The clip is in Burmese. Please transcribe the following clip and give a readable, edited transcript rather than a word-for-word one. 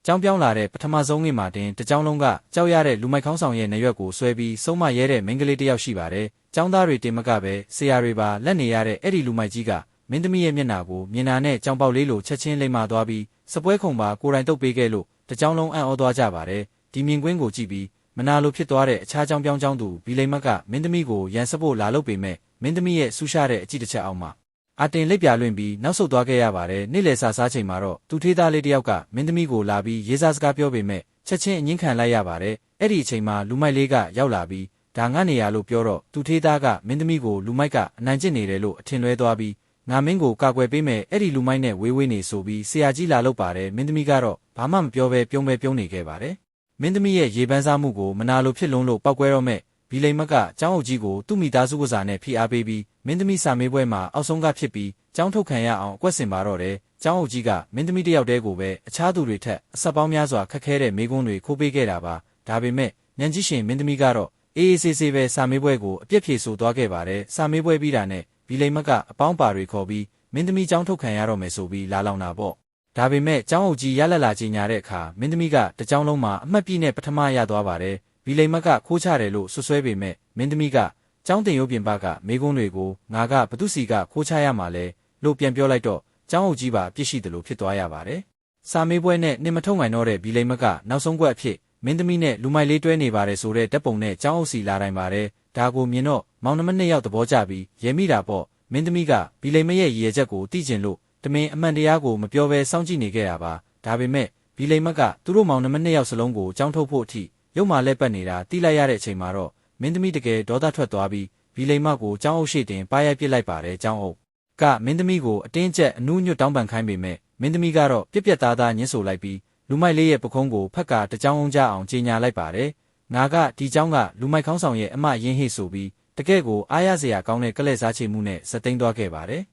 ကျောင်းပြောင်းလာတဲ့ပထမဆုံးနေ့မှာတင်တကျောင်းလုံးကကြောက်ရတဲ့လူမိုက်ခေါင်းဆောင်ရဲ့နရွက်ကိုဆွဲပြီးဆုံးမရဲတဲ့မိန်းကလေးတစ်ယောက်ရှိပါတယ်။ကျောင်းသားတွေတင်မကပဲဆရာတွေပါလက်နေရတဲ့အဲ့ဒီလူမိုက်ကြီးကမင်းသမီးရဲ့မျက်နှာကိုမြင်တာနဲ့ကြောင်ပေါက်လေးလိုချက်ချင်းလိမ္မာသွားပြီးစပွဲခုံပါကိုယ်တိုင်တုပ်ပေးခဲ့လို့တကျောင်းလုံးအံ့ဩသွားကြပါတယ်။ဒီမြင်ကွင်းကိုကြည့်ပြီးမနာလိုဖြစ်သွားတဲ့အခြားကျောင်းပြောင်းကျောင်းသူဘီလိမ်မက်ကမင်းသမီးကိုရန်စဖို့လာလုပ်ပေမဲ့မင်းသမီးရဲ့ဆူရှားတဲ့အကြည့်တစ်ချက်အောက်မှာအတင်လက်ပြလွင့်ပြီးနောက်ဆုတ်သွားခဲ့ရပါတယ်။နေ့လယ်စာစားချိန်မှာတော့သူထေးသားလေးတစ်ယောက်ကမင်းသမီးကိုလာပြီးရေးစားစကားပြောပေမဲ့ချက်ချင်းအငင်းခံလိုက်ရပါတယ်။အဲ့ဒီအချိန်မှာလူမိုက်လေးကရောက်လာပြီးဒါငါနေရလို့ပြောတော့သူထေးသားကမင်းသမီးကိုလူမိုက်ကအနိုင်ကျင့်နေတယ်လို့အထင်လွဲသွားပြီးငါမင်းကိုကာကွယ်ပေးမယ်အဲ့ဒီလူမိုက်နဲ့ဝေးဝေးနေဆိုပြီးဆရာကြီးလာလုပ်ပါတယ်မင်းသမီးကတော့ဘာမှမပြောဘဲပြုံးနေခဲ့ပါတယ်မင်းသမီးရဲ့ရေပန်းစားမှုကိုမနာလိုဖြစ်လွန်းလို့ပောက်ကွဲတော့မဲ့ဘီလိမ်မက်ကကျောင်းအုပ်ကြီးကိုသူ့မိသားစုကစားနဲ့ဖိအားပေးပြီးမင်းသမီးစာမေးပွဲမှာအောက်ဆုံးကဖြစ်ပြီးကျောင်းထုတ်ခံရအောင်အကွက်ဆင်ပါတော့တယ်ကျောင်းအုပ်ကြီးကမင်းသမီးတစ်ယောက်တည်းကိုပဲအခြားသူတွေထက်အဆက်ပေါင်းများစွာခက်ခဲတဲ့မေးခွန်းတွေခိုးပေးခဲ့တာပါဒါပေမဲ့ဉာဏ်ကြီးရှင်မင်းသမီးကတော့အေးအေးဆေးဆေးပဲစာမေးပွဲကိုအပြစ်ဖြေဆိုသွားခဲ့ပါတယ်စာမေးပွဲပြီးတာနဲ့ဘီလိမ်မက်ကအပေါင်းပါတွေခေါ်ပြီးမင်းသမီးကျောင်းထုတ်ခံရတော့မယ်ဆိုပြီးလာလောင်တာပေါ့ဒါပေမဲ့ကျောင်းအုပ်ကြီးရလက်လာကြီးညာတဲ့အခါမင်းသမီးကတကျောင်းလုံးမှာအမှတ်ပြည့်နဲ့ပထမရသွားပါတယ်ဘီလိမ်မက်ကခိုးချတယ်လို့ဆွဆွဲပေမဲ့မင်းသမီးကကျောင်းတင်ရုပ်ပြင်ပကမေးခွန်းတွေကိုငါကဘသူစီကခိုးချရမှာလဲလို့ပြန်ပြောလိုက်တော့ကျောင်းအုပ်ကြီးပါအပြစ်ရှိတယ်လို့ဖြစ်သွားရပါတယ်စာမေးပွဲနဲ့နှင်မထုတ်နိုင်တော့တဲ့ဘီလိမ်မက်ကနောက်ဆုံးကွက်အဖြစ်မင်းသမီးနဲ့လူမိုက်လေးတွဲနေပါတယ်ဆိုတဲ့တပ်ပုံနဲ့ကျောင်းအုပ်စီလာတိုင်းပါတယ်ဒါကိုမြင်တော့မောင်နှမနှစ်ယောက်သဘောကျပြီးရဲမိတာပေါ့မင်းသမီးကဘီလိမ်မရဲ့ရည်ရွယ်ချက်ကိုသိကျင်လို့တမင်အမှန်တရားကိုမပြောဘဲစောင့်ကြည့်နေခဲ့တာပါဒါပေမဲ့ဘီလိမ်မက်ကသူတို့မောင်နှမနှစ်ယောက်စလုံးကိုကြောင်းထုတ်ဖို့အထိရုပ်မာလက်ပတ်နေတာတိလိုက်ရတဲ့အချိန်မှာတော့မင်းသမီးတကယ်ဒေါသထွက်သွားပြီးဘီလိမ်မကိုကျောင်းအုပ်ရှိတင်ပါရိုက်ပစ်လိုက်ပါတယ်ကျောင်းအုပ်ကမင်းသမီးကိုအတင်းကျပ်အနူးညွတ်တောင်းပန်ခိုင်းပေမဲ့မင်းသမီးကတော့ပြက်ပြက်သားသားညှင်းဆိုလိုက်ပြီးလူမိုက်လေးရဲ့ပခုံးကိုဖက်ကတကြောင်းအောင်ကြအောင်ကြေညာလိုက်ပါတယ်ငါကဒီကျောင်းကလူမိုက်ခေါင်းဆောင်ရဲ့အမရင်းဟိဆိုပြီးတကယ့်ကိုအားရစရာကောင်းတဲ့ကလဲ့စားချေမှုနဲ့ဇက်သိမ်းသွားခဲ့ပါတယ်